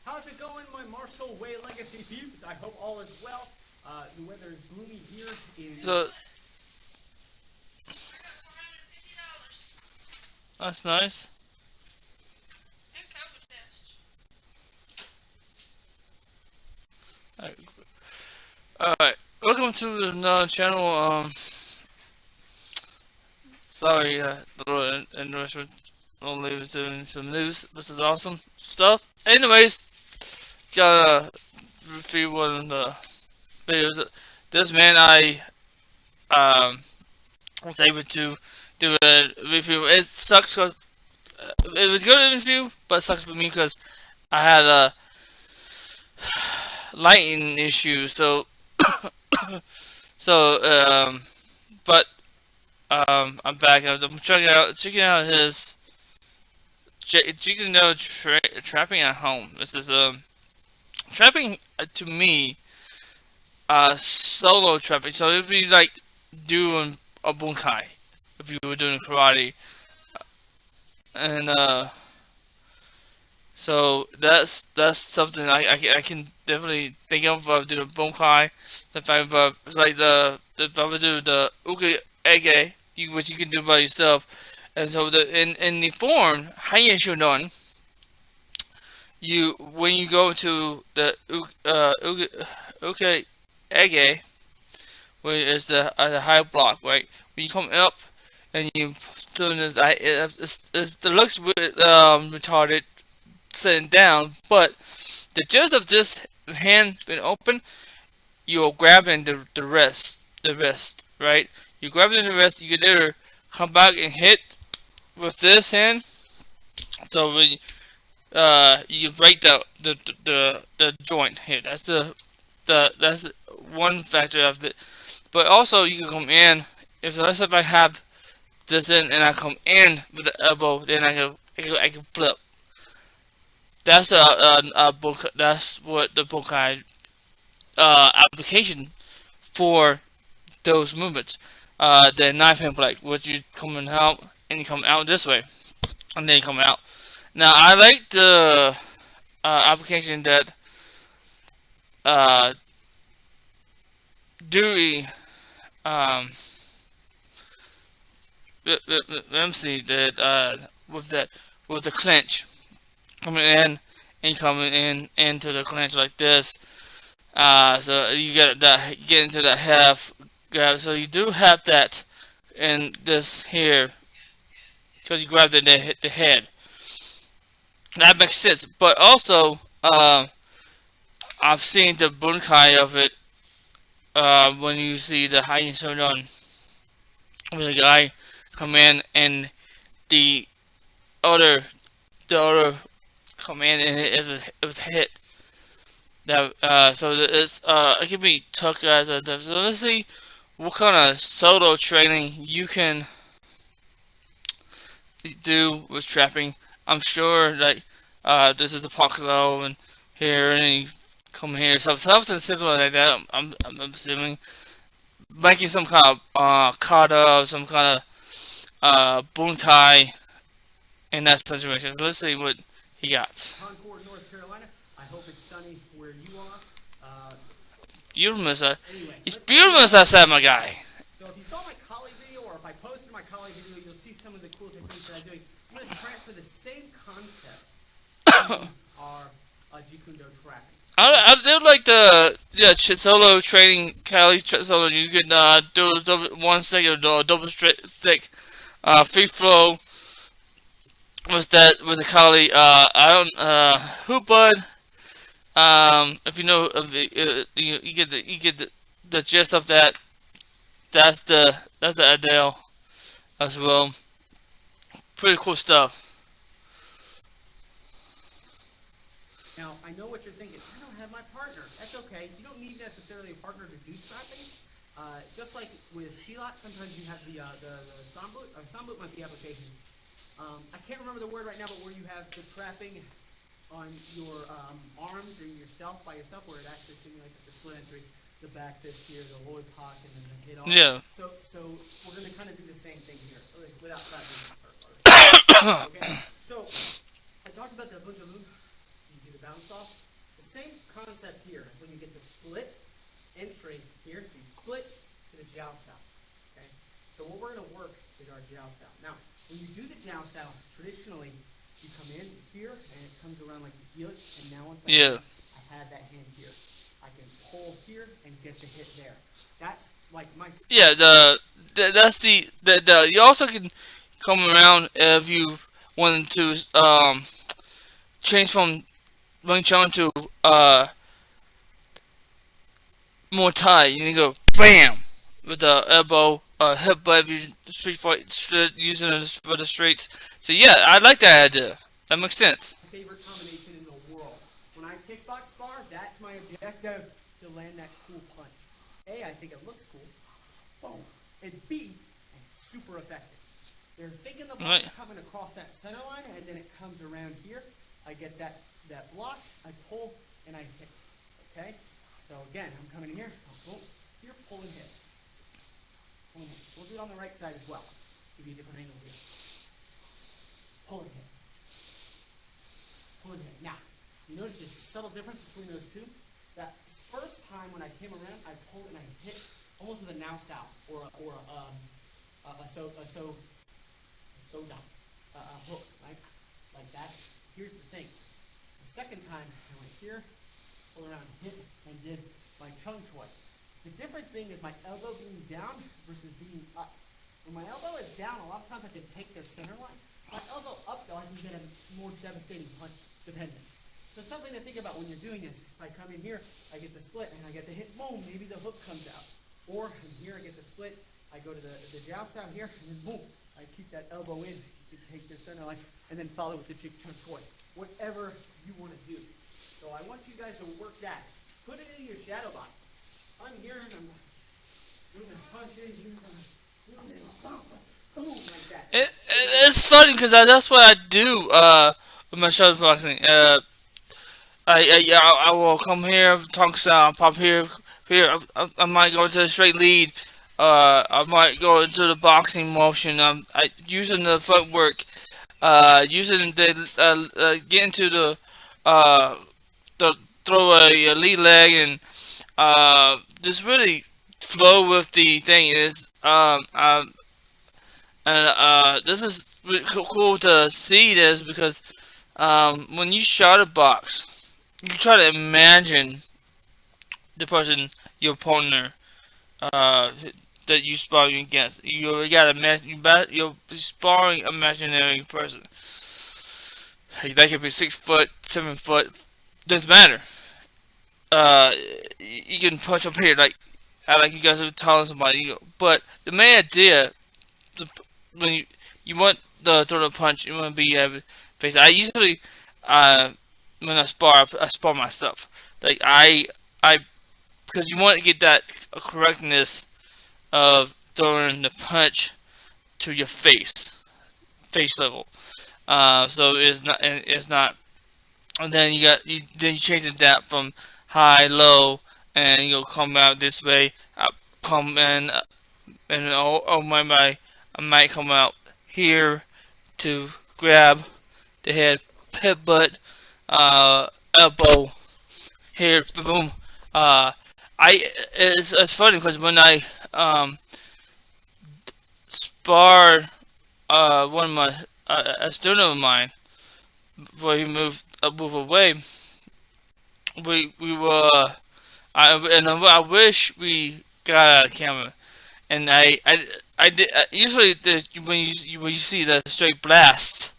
How's it going, my Marshall Way Legacy peeps? I hope all is well. The weather is gloomy here in. So that's nice. Alright, welcome to another channel. Sorry, the little interruption. Only was doing some news. This is awesome stuff. Anyways, gotta review one of the videos. This man, I was able to do a review. It sucks 'cause it was a good interview, but it sucks for me because I had a lighting issue. So but I'm back. I'm checking out his trapping at home. This is trapping to me solo trapping. So it'd be like doing a bunkai if you were doing karate, and so that's something I can definitely think of doing a bunkai. If I it's like if I would do the uke ege, which you can do by yourself, and so in the form Haiyan Shodan, you when you go to the uke ege, where is the high block, right? When you come up and you doing this, it looks retarded sitting down, but the gist of this hand being open, you're grabbing the wrist, right? You grab it in the wrist, you can either come back and hit with this hand, so when you break the joint here. That's one factor of it. But also you can come in. If I have this in and I come in with the elbow, then I can flip. That's a book. That's what the Bunkai application for those movements. The knife hand play, which you come in out and you come out this way, and then you come out. Now I like the application that uh, Dewey um, let me see that with the clinch coming in and coming in into the clinch like this. So you get into that half grab. So you do have that in this here because you grab the head. That makes sense. But also, I've seen the bunkai of it when you see the high shodan when the guy come in and the other come in and it was hit. That so it's it can be took as a so let's see what kind of solo training you can do with trapping. I'm sure that this is the Poxlo and here and you come here something similar like that. I'm assuming making some kind of kata, some kind of bunkai in that situation. So let's see what he got. Concord, North Carolina. I hope it's sunny where you are. Beautiful, Anyway, it's beautiful, as I said, my guy. So if you saw my colleague video, or if I posted my colleague video, you'll see some of the cool techniques that I'm doing. I'm going to transfer the same concepts to our Jikundo trapping. I do like the solo training, Cali solo. You can do a one stick or double stick, free flow with the Kali. I don't who bud. If you know of you get the gist of that. That's the Adele as well. Pretty cool stuff. Now, I know what you're thinking. I don't have my partner. That's okay. You don't need necessarily a partner to do trapping. Just like with Shilot, sometimes you have the Samboot. Samboot might be application. I can't remember the word right now, but where you have the trapping on your arms or yourself by yourself, where it actually simulates the split entry, the back fist here, the Lloyd pocket, and then the hit off. Yeah. So we're going to kind of do the same thing here, without trapping the first. Okay. So I talked about the Bunjaloo you do the bounce off. The same concept here when you get the split entry here. So you split to the jiao style. Okay. So what we're going to work is our jiao style. Now, when you do the jiao style, traditionally you come in here and it comes around like you feel it. And now once I had that hand here, I can pull here and get the hit there. That's like my that's the you also can come around if you wanted to change from Wing Chun to Muay Thai. You can go bam with the elbow, hip butt if you street fight using it for the straights. So yeah, I like that idea. That makes sense. favorite combination in the world. When I kickbox spar, that's my objective, to land that cool punch. A, I think it looks cool. Boom. And B, it's super effective. They're thinking the block coming across that center line, and then it comes around here. I get that block, I pull, and I hit. Okay? So again, I'm coming in here, I'll pull, here, pull and hit. Pull and hit. We'll do it on the right side as well. Give you a different angle here. Pull and hit. Pull and hit. Now, you notice the subtle difference between those two? That first time when I came around, I pulled and I hit almost with a now style or a hook, right? Like that. Here's the thing. The second time I went here, pulled around, hit, and did my chung choi. The difference being is my elbow being down versus being up. When my elbow is down, a lot of times I can take their center line. My elbow up though, I can get a more devastating punch dependent. So something to think about when you're doing this. If I come in here, I get the split and I get the hit, boom, maybe the hook comes out. Or in here I get the split, I go to the jiao style here, and then boom, I keep that elbow in to take the center line, and then follow with the chick chung choi. Whatever you want to do. So I want you guys to work that. Put it into your shadow box. I'm here and I'm doing the punches, boom, like that. It's funny because that's what I do with my shadow boxing. I will come here, tongue sound, pop here. I might go into a straight lead. I might go into the boxing motion. I using the footwork. Using the get into the throw a lead leg and just really flow with the thing. Is this is really cool to see this because when you shadow box, you try to imagine the person, your partner, that you sparring against. You gotta imagine you're sparring an imaginary person. They could be 6 foot, 7 foot, doesn't matter. You can punch up here like you guys are telling somebody. But the main idea, when you want the throw the punch, you want to be face. I usually when I spar myself. Like I because you want to get that correctness of throwing the punch to your face level. So it's not, and then you change it that from high, low, and you'll come out this way. Come and my I might come out here to grab the head, butt, elbow, here, boom. It's funny because when I sparred one of my a student of mine before he moved away, we were I wish we got out of camera, and I did usually when you see the straight blast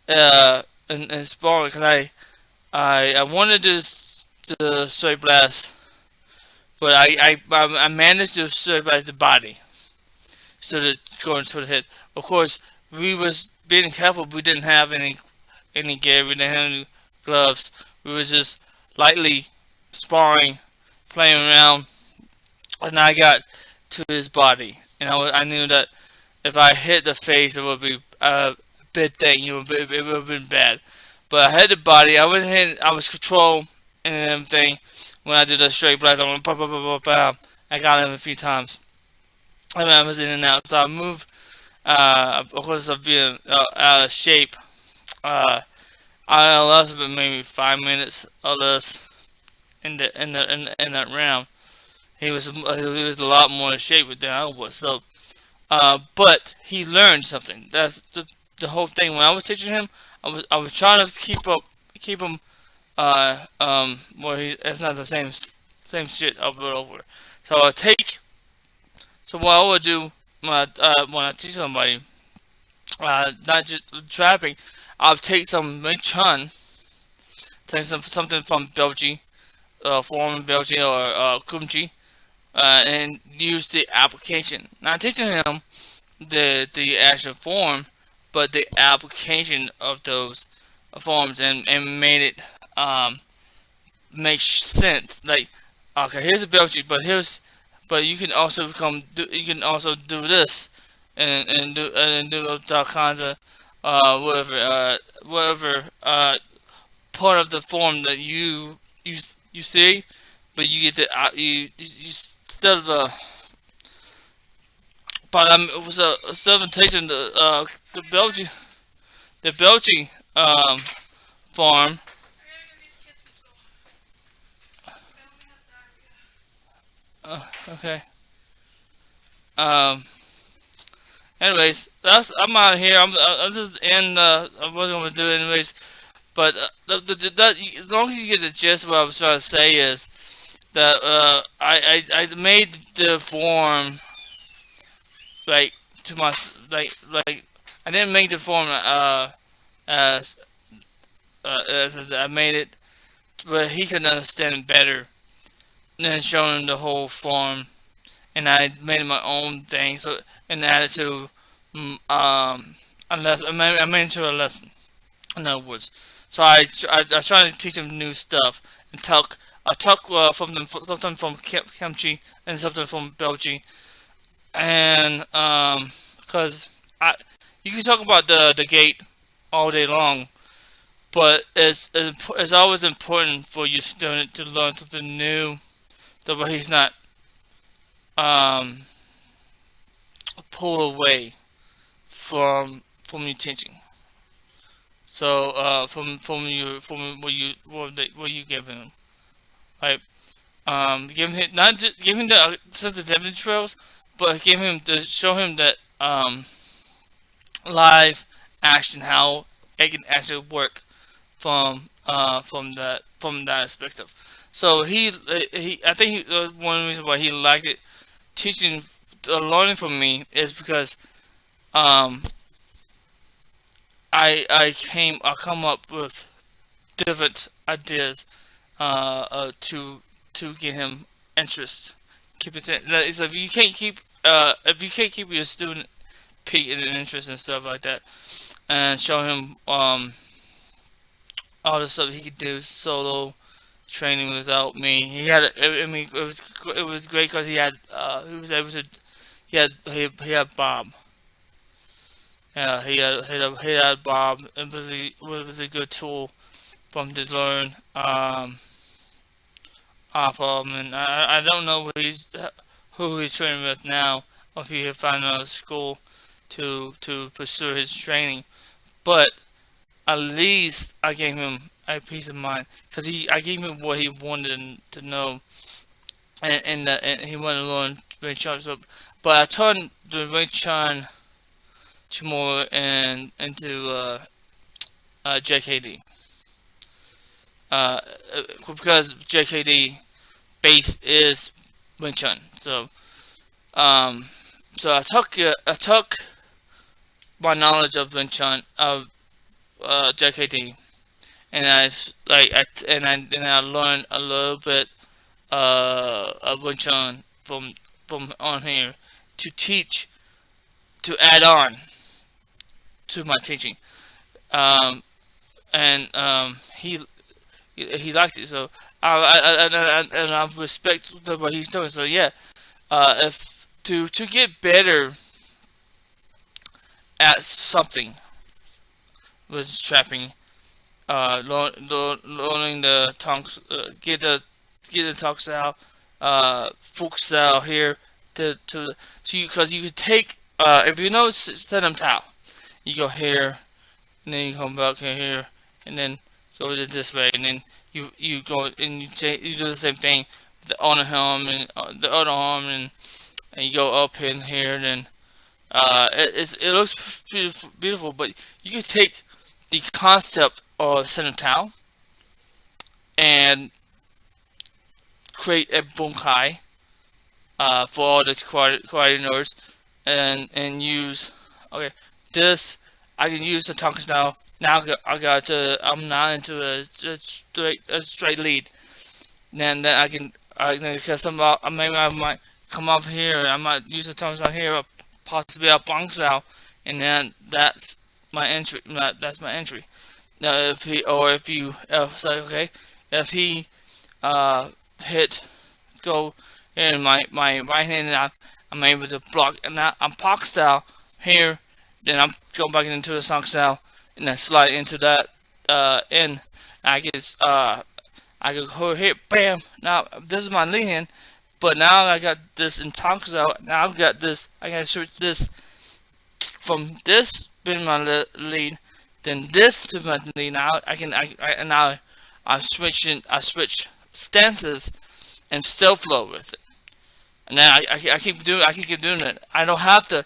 in sparring, because I wanted this to straight blast, but I managed to straight blast the body instead of going to the head. Of course, we was being careful. We didn't have any gear. We didn't have any gloves. We was just lightly sparring, playing around, and I got to his body, and I knew that if I hit the face, it would be a big thing. It would have been bad. But I hit the body. I wasn't hitting. I was control and everything. When I did a straight blast, I went I got him a few times. And I was in and out. So I moved. Of course, of being out of shape. I I lost about maybe 5 minutes or less in that round. He was a lot more in shape than I was. So, but he learned something. That's the whole thing. When I was teaching him, I was trying to keep him where he it's not the same shit over and over. So I take so what I would do when I teach somebody, not just trapping, I'll take some Wing Chun, take something from Belgium, foreign Belgium or Kumchi, and use the application. Not teaching him the actual form, but the application of those forms, and made it make sense. Like, okay, here's a Belgium, but you can also you can also do this, and do all kinds of whatever part of the form that you see, but you get the instead of instead of taking the Belgian farm. Okay. Um. Anyways, I'm out of here. I'm just end. I wasn't gonna do it anyways, but as long as you get the gist, of what I was trying to say is that I made the form like to my like I didn't make the form as as I made it, but he could understand it better than showing him the whole form, and I made it my own thing. So and added to unless I made it to a lesson. In other words, so I try to teach him new stuff and talk. I talk from them something from kimchi and something from Belgium, and because I you can talk about the gate all day long, but it's always important for your student to learn something new, that way he's not um pulled away from your teaching. So from what you giving him, right? Give him not just give him the sensitivity trails, but give him to show him that live action how it can actually work from that perspective. So he I think one of the reasons why he liked it teaching learning from me is because um I come up with different ideas to get him interest. Keep it. So if you can't keep your student piqued and interest and stuff like that, and show him all the stuff he could do solo training without me. I mean, it was great because he was able to he had Bob. Yeah, he had Bob. It was a good tool for him to learn off of him. And I don't know who he's training with now, or if he had found another school to pursue his training. But at least I gave him a peace of mind because I gave him what he wanted to know, and he wanted to learn Wing Chun. So, but I turned the Wing Chun tomorrow and into JKD, uh, because JKD base is Wing Chun. Um, so I took my knowledge of Wing Chun of JKD, and I learned a little bit of Wing Chun from on here to teach to add on to my teaching. Um, and he liked it. So I respect what he's doing. So yeah, if to get better at something was trapping, learning the tongues, get the tongue style, folk style here to so because you could take if you know Senem Tao, you go here, and then you come back here, and then go to this way, and then you go and you do the same thing with the other arm and the other arm, and you go up in here, and then it looks beautiful, but you can take the concept of center towel and create a bunkai for all the karate nerds, and use, okay, this I can use the tongues now. Now I'm now into a straight lead. Then because maybe I might come up here. I might use the tongues down here, or possibly a bounce out, and then that's my entry. That's my entry. Now if you say, okay, if he hit go in my right hand, and I'm able to block, and now I'm park style here, then I'm going back into the song style, and then slide into that in. I get I can go here, bam. Now this is my lead hand, but now I got this in tonks out. Now I've got this. I gotta switch this from this being my lead, then this to my lead. Now now I switch stances and still flow with it. And then I keep doing it. I don't have to.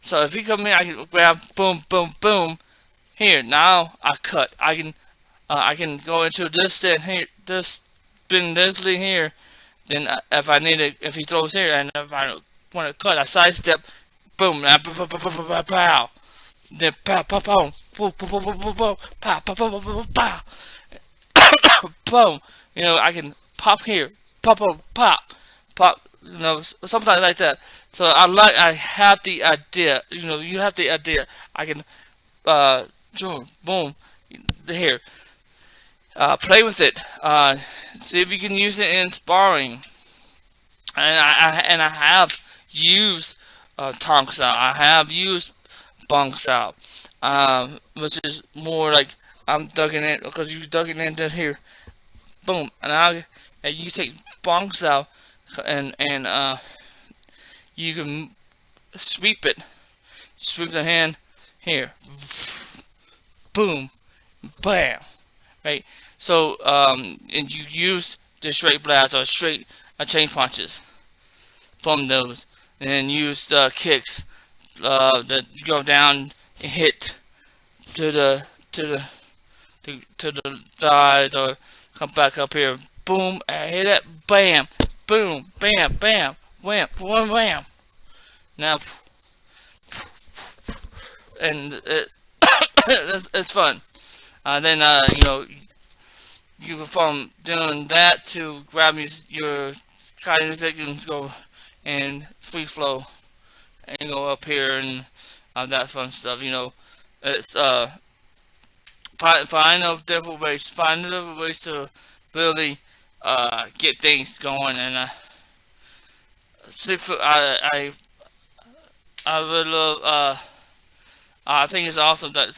So if you come in, I can grab boom, boom, boom. Here now I cut. I can go into this stand here, this spin this lead here. Then if I need it, if he throws here, and if I want to cut, I sidestep. Boom, pow. Then pow, pow, pow, pow, pow, pow, pow, pow, pow, pow, pow, pow. Boom. You know, I can pop here, pop, pop, pop, pop. You know, sometimes like that. So I have the idea. You know, you have the idea. I can, boom, here. Play with it. See if you can use it in sparring. And I have used tonks out. I have used bunks out, which is more like I'm ducking it because you ducking in this here, boom, and you take bunks out, and you can sweep it, sweep the hand here, boom, bam, right. So and you use the straight blast or straight chain punches from those, and then use the kicks that go down and hit to the thighs, or come back up here, boom, and hit it, bam, boom, bam, bam, wham, wham, wham. Now, and it's fun. Then you know, you go from doing that to grab your guiding stick and go and free flow and go up here and that fun stuff. You know, it's find different ways to really get things going. And I would love. I think it's awesome that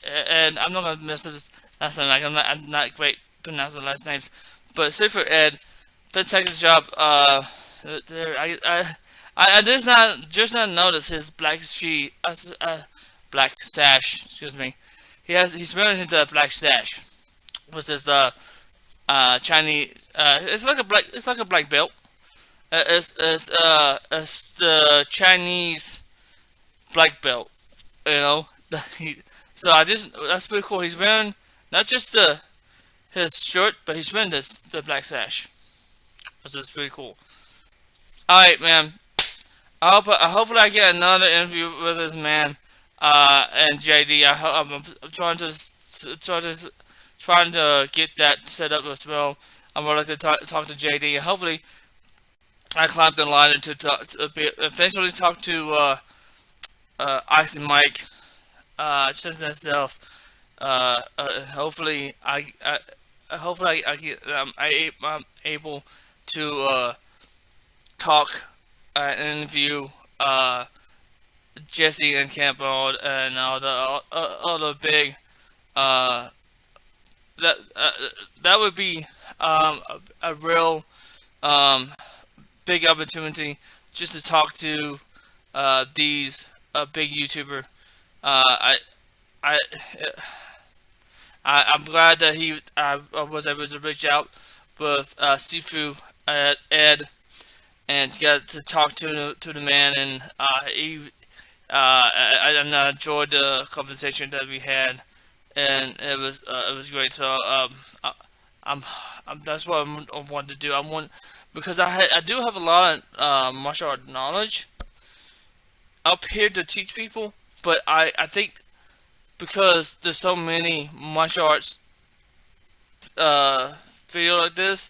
and I'm not gonna mess this last name. Like I'm not great pronouncing last names, but Sifer Ed, fantastic job. There, I just not notice his black black sash. Excuse me. He's wearing the black sash, which is the Chinese. It's like a black belt. It's the Chinese black belt. You know. So that's pretty cool. He's wearing not just his shirt, but he's wearing the black sash. So it's pretty cool. Alright, man. Hopefully I get another interview with this man and JD. I'm trying to get that set up as well. I'm gonna like to talk to JD. Hopefully I climb the line to eventually talk to Ice and Mike, since myself. Hopefully I'm able to talk and interview Jesse and Campbell and all the other big that would be a real big opportunity just to talk to these big YouTuber. I I'm glad that I was able to reach out with Sifu Ed and got to talk to the man, and I enjoyed the conversation that we had, and it was great. So I'm, that's what I want to do. I want because I do have a lot of martial art knowledge up here to teach people, but I think because there's so many martial arts video like this,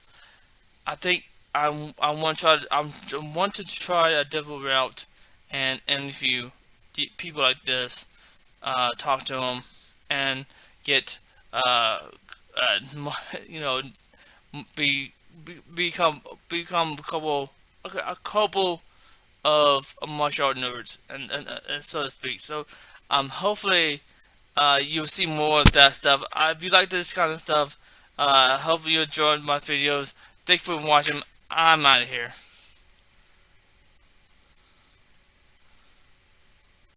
I think I want to try I want to try a different route and interview people like this, talk to them, and get you know be, become a couple of martial art nerds and so to speak. So hopefully you'll see more of that stuff. If you like this kind of stuff, hopefully you enjoyed my videos. Thanks for watching. I'm out of here.